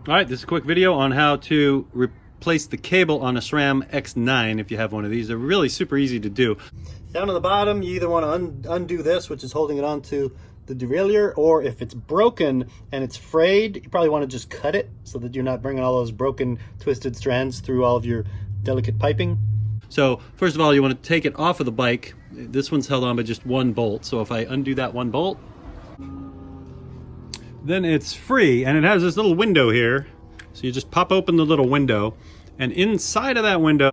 All right, this is a quick video on how to replace the cable on a SRAM X9 if you have one of these. They're really super easy to do. Down on the bottom, you either want to undo this, which is holding it onto the derailleur, or if it's broken and it's frayed, you probably want to just cut it so that you're not bringing all those broken, twisted strands through all of your delicate piping. So first of all, you want to take it off of the bike. This one's held on by just one bolt. So if I undo that one bolt, then it's free, and it has this little window here. So you just pop open the little window, and inside of that window,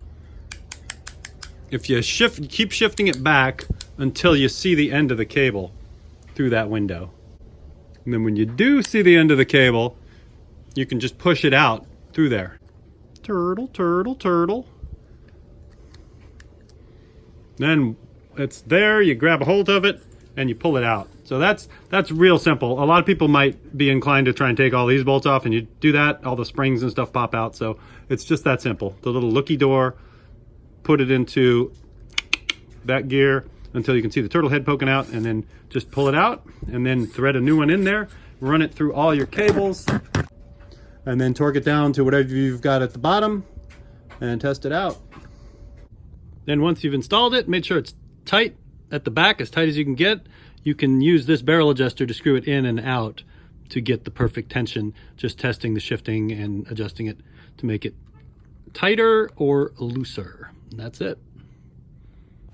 if you keep shifting it back until you see the end of the cable through that window. And then when you do see the end of the cable, you can just push it out through there. Turtle, turtle, turtle. Then it's there, you grab a hold of it, and you pull it out. So that's real simple. A lot of people might be inclined to try and take all these bolts off, and you do that, all the springs and stuff pop out. So it's just that simple. The little looky door, put it into that gear until you can see the turtle head poking out, and then just pull it out, and then thread a new one in there, run it through all your cables, and then torque it down to whatever you've got at the bottom, and test it out. Then once you've installed it, make sure it's tight at the back, as tight as you can get. You can use this barrel adjuster to screw it in and out to get the perfect tension, just testing the shifting and adjusting it to make it tighter or looser. And that's it.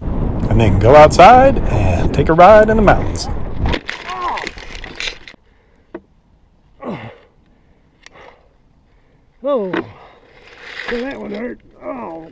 And then go outside and take a ride in the mountains. Oh, that one hurt. Oh.